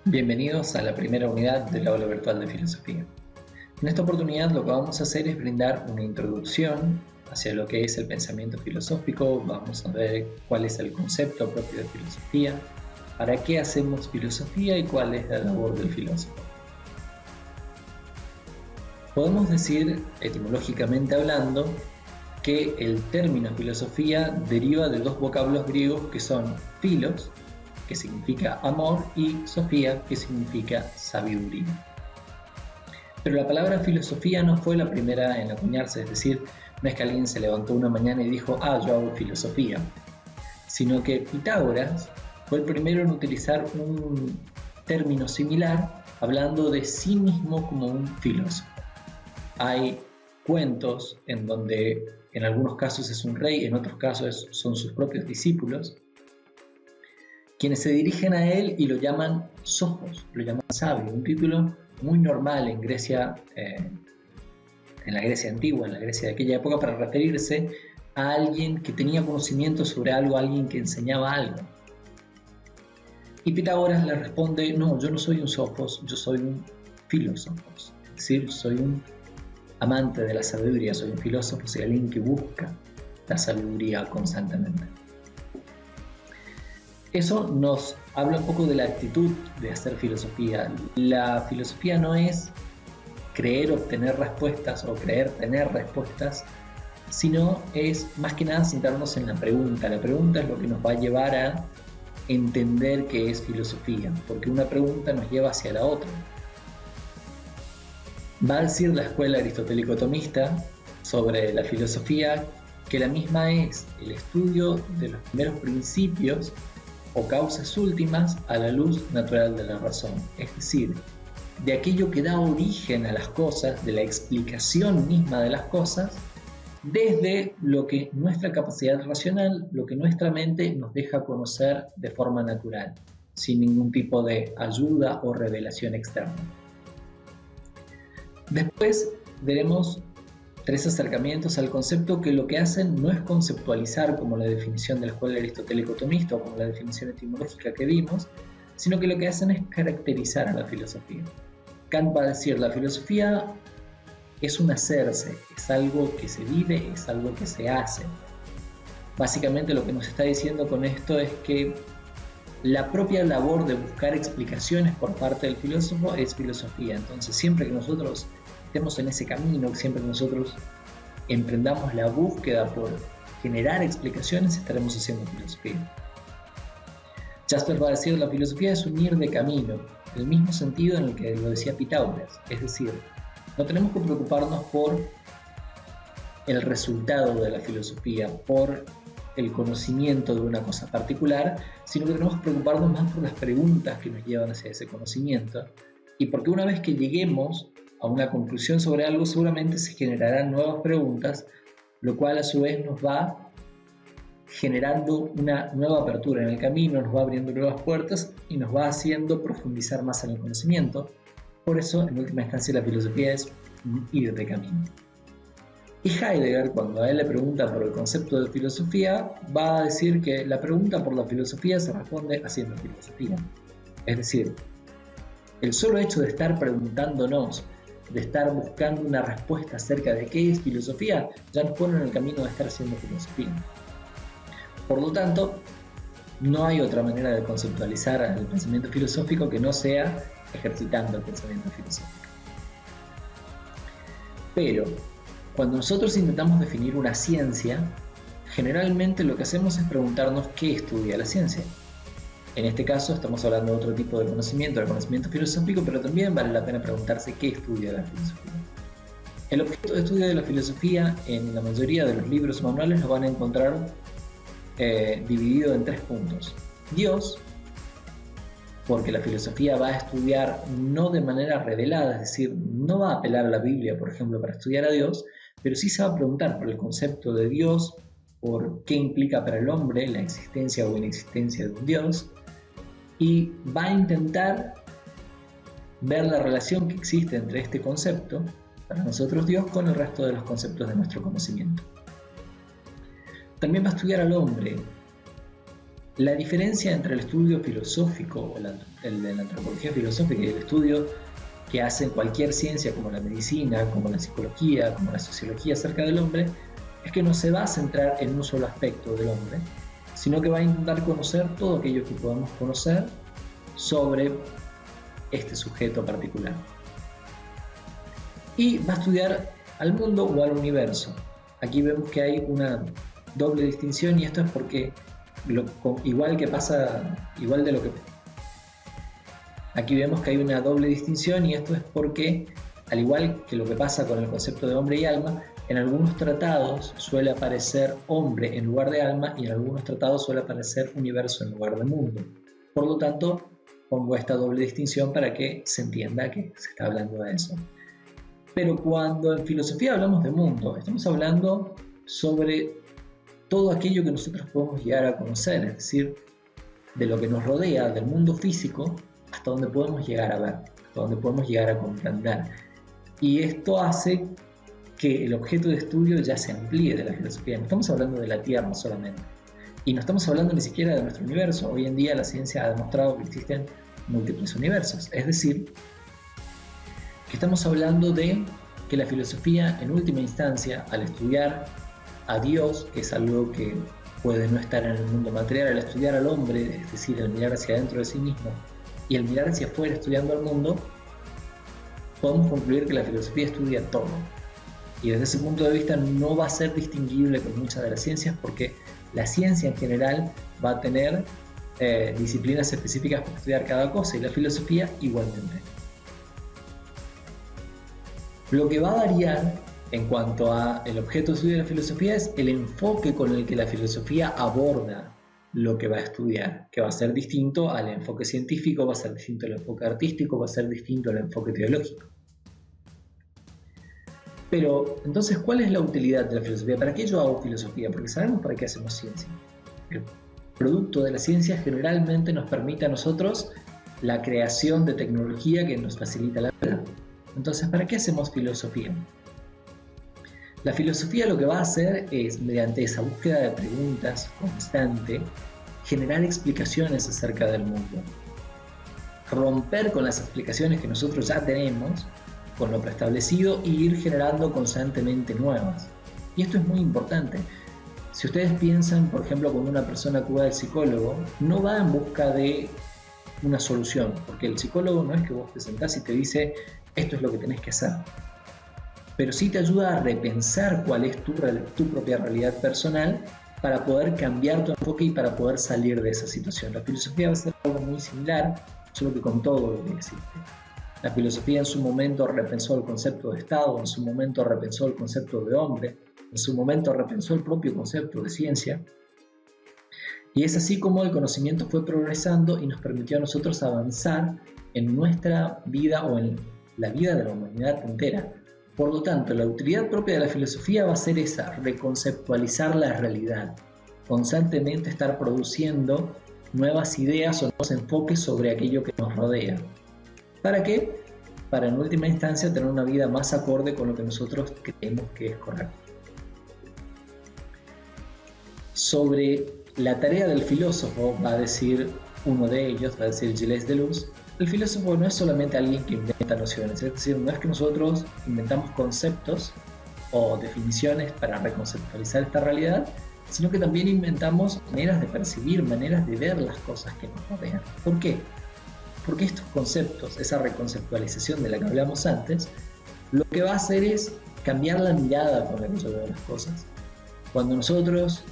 Bienvenidos a la primera unidad del aula virtual de filosofía. En esta oportunidad lo que vamos a hacer es brindar una introducción hacia lo que es el pensamiento filosófico. Vamos a ver cuál es el concepto propio de filosofía, para qué hacemos filosofía y cuál es la labor del filósofo. Podemos decir, etimológicamente hablando, que el término filosofía deriva de dos vocablos griegos que son philos, que significa amor, y sofía, que significa sabiduría. Pero la palabra filosofía no fue la primera en acuñarse, es decir, no es que alguien se levantó una mañana y dijo, yo hago filosofía, sino que Pitágoras fue el primero en utilizar un término similar, hablando de sí mismo como un filósofo. Hay cuentos en donde en algunos casos es un rey, en otros casos son sus propios discípulos, quienes se dirigen a él y lo llaman sophos, lo llaman sabio, un título muy normal en Grecia, en la Grecia antigua, en la Grecia de aquella época, para referirse a alguien que tenía conocimiento sobre algo, a alguien que enseñaba algo. Y Pitágoras le responde, no, yo no soy un sophos, yo soy un filósofo, es decir, soy un amante de la sabiduría, soy un filósofo, soy alguien que busca la sabiduría constantemente. Eso nos habla un poco de la actitud de hacer filosofía. La filosofía no es creer obtener respuestas o creer tener respuestas, sino es más que nada centrarnos en la pregunta. La pregunta es lo que nos va a llevar a entender qué es filosofía, porque una pregunta nos lleva hacia la otra. Va a decir la escuela aristotélico-tomista sobre la filosofía que la misma es el estudio de los primeros principios o causas últimas a la luz natural de la razón, es decir, de aquello que da origen a las cosas, de la explicación misma de las cosas, desde lo que nuestra capacidad racional, lo que nuestra mente nos deja conocer de forma natural, sin ningún tipo de ayuda o revelación externa. Después veremos tres acercamientos al concepto que lo que hacen no es conceptualizar como la definición de la escuela aristotélico-tomista o como la definición etimológica que vimos, sino que lo que hacen es caracterizar a la filosofía. Kant va a decir, la filosofía es un hacerse, es algo que se vive, es algo que se hace. Básicamente lo que nos está diciendo con esto es que la propia labor de buscar explicaciones por parte del filósofo es filosofía. Entonces siempre que nosotros estemos en ese camino, siempre que nosotros emprendamos la búsqueda por generar explicaciones, estaremos haciendo filosofía. Jasper va a decir, la filosofía es un ir de camino, el mismo sentido en el que lo decía Pitágoras, es decir, no tenemos que preocuparnos por el resultado de la filosofía, por el conocimiento de una cosa particular, sino que tenemos que preocuparnos más por las preguntas que nos llevan hacia ese conocimiento, y porque una vez que lleguemos a una conclusión sobre algo, seguramente se generarán nuevas preguntas, lo cual a su vez nos va generando una nueva apertura en el camino, nos va abriendo nuevas puertas y nos va haciendo profundizar más en el conocimiento. Por eso, en última instancia, la filosofía es un ir de camino. Y Heidegger, cuando a él le pregunta por el concepto de filosofía, va a decir que la pregunta por la filosofía se responde haciendo filosofía. Es decir, el solo hecho de estar preguntándonos, de estar buscando una respuesta acerca de qué es filosofía, ya nos pone en el camino de estar haciendo filosofía. Por lo tanto, no hay otra manera de conceptualizar el pensamiento filosófico que no sea ejercitando el pensamiento filosófico. Pero, cuando nosotros intentamos definir una ciencia, generalmente lo que hacemos es preguntarnos qué estudia la ciencia. En este caso estamos hablando de otro tipo de conocimiento, el conocimiento filosófico, pero también vale la pena preguntarse qué estudia la filosofía. El objeto de estudio de la filosofía en la mayoría de los libros o manuales lo van a encontrar dividido en tres puntos. Dios, porque la filosofía va a estudiar no de manera revelada, es decir, no va a apelar a la Biblia, por ejemplo, para estudiar a Dios, pero sí se va a preguntar por el concepto de Dios, por qué implica para el hombre la existencia o inexistencia de un Dios, y va a intentar ver la relación que existe entre este concepto, para nosotros Dios, con el resto de los conceptos de nuestro conocimiento. También va a estudiar al hombre, La diferencia entre el estudio filosófico o la el de la antropología filosófica y el estudio que hacen cualquier ciencia como la medicina, como la psicología, como la sociología acerca del hombre, es que no se va a centrar en un solo aspecto del hombre, sino que va a intentar conocer todo aquello que podamos conocer sobre este sujeto particular. Y va a estudiar al mundo o al universo. Aquí vemos que hay una doble distinción, y esto es porque aquí vemos que hay una doble distinción, y esto es porque, al igual que lo que pasa con el concepto de hombre y alma, en algunos tratados suele aparecer hombre en lugar de alma, y en algunos tratados suele aparecer universo en lugar de mundo. Por lo tanto, pongo esta doble distinción para que se entienda que se está hablando de eso. Pero cuando en filosofía hablamos de mundo, estamos hablando sobre todo aquello que nosotros podemos llegar a conocer, es decir, de lo que nos rodea, del mundo físico, hasta donde podemos llegar a ver, hasta donde podemos llegar a comprender. Y esto hace que el objeto de estudio ya se amplíe de la filosofía. No estamos hablando de la Tierra solamente, y no estamos hablando ni siquiera de nuestro universo. Hoy en día la ciencia ha demostrado que existen múltiples universos, es decir, que estamos hablando de que la filosofía, en última instancia, al estudiar a Dios, que es algo que puede no estar en el mundo material, al estudiar al hombre, es decir, al mirar hacia adentro de sí mismo y al mirar hacia afuera estudiando al mundo, podemos concluir que la filosofía estudia todo. Y desde ese punto de vista no va a ser distinguible con muchas de las ciencias, porque la ciencia en general va a tener disciplinas específicas para estudiar cada cosa, y la filosofía igualmente. Lo que va a variar en cuanto a el objeto de estudio de la filosofía es el enfoque con el que la filosofía aborda lo que va a estudiar, que va a ser distinto al enfoque científico, va a ser distinto al enfoque artístico, va a ser distinto al enfoque teológico. Pero, entonces, ¿cuál es la utilidad de la filosofía? ¿Para qué yo hago filosofía? Porque sabemos para qué hacemos ciencia. El producto de la ciencia generalmente nos permite a nosotros la creación de tecnología que nos facilita la vida. Entonces, ¿para qué hacemos filosofía? La filosofía lo que va a hacer es, mediante esa búsqueda de preguntas constante, generar explicaciones acerca del mundo. Romper con las explicaciones que nosotros ya tenemos, con lo preestablecido, e ir generando constantemente nuevas. Y esto es muy importante. Si ustedes piensan, por ejemplo, cuando una persona acude al psicólogo, no va en busca de una solución, porque el psicólogo no es que vos te sentás y te dice esto es lo que tenés que hacer, pero sí te ayuda a repensar cuál es tu propia realidad personal para poder cambiar tu enfoque y para poder salir de esa situación. La filosofía va a ser algo muy similar, solo que con todo lo que existe. La filosofía en su momento repensó el concepto de Estado, en su momento repensó el concepto de hombre, en su momento repensó el propio concepto de ciencia. Y es así como el conocimiento fue progresando y nos permitió a nosotros avanzar en nuestra vida o en la vida de la humanidad entera. Por lo tanto, la utilidad propia de la filosofía va a ser esa, reconceptualizar la realidad, constantemente estar produciendo nuevas ideas o nuevos enfoques sobre aquello que nos rodea. ¿Para qué? Para en última instancia tener una vida más acorde con lo que nosotros creemos que es correcto. Sobre la tarea del filósofo, va a decir uno de ellos, va a decir Gilles Deleuze, el filósofo no es solamente alguien que inventa nociones, es decir, no es que nosotros inventamos conceptos o definiciones para reconceptualizar esta realidad, sino que también inventamos maneras de percibir, maneras de ver las cosas que nos rodean. ¿Por qué? Porque estos conceptos, esa reconceptualización de la que hablamos antes, lo que va a hacer es cambiar la mirada con la que yo veo las cosas. Cuando nosotros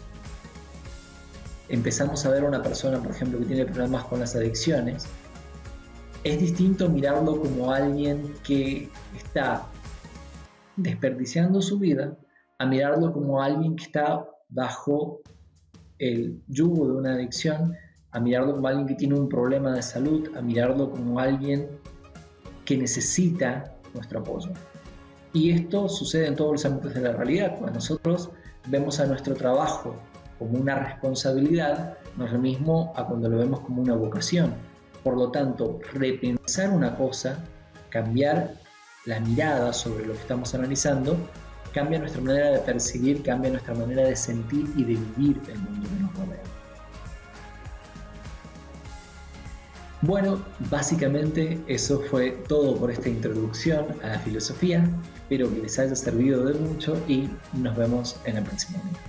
empezamos a ver a una persona, por ejemplo, que tiene problemas con las adicciones, es distinto mirarlo como alguien que está desperdiciando su vida a mirarlo como alguien que está bajo el yugo de una adicción, a mirarlo como alguien que tiene un problema de salud, a mirarlo como alguien que necesita nuestro apoyo. Y esto sucede en todos los ámbitos de la realidad. Cuando nosotros vemos a nuestro trabajo como una responsabilidad, no es lo mismo a cuando lo vemos como una vocación. Por lo tanto, repensar una cosa, cambiar la mirada sobre lo que estamos analizando, cambia nuestra manera de percibir, cambia nuestra manera de sentir y de vivir el mundo que nos rodea. Bueno, básicamente eso fue todo por esta introducción a la filosofía. Espero que les haya servido de mucho y nos vemos en el próximo momento.